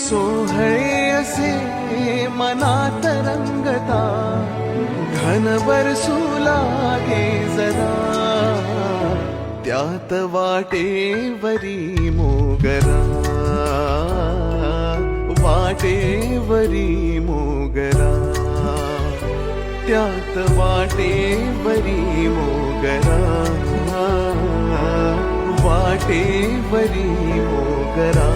सोहळे असे मनात रंगता, घन बरसू लागे जरा, त्यात वाटेवरी मोगरा, वाटेवरी मोगरा, त्यात वाटेवरी मोगरा, वाटेवरी मोगरा.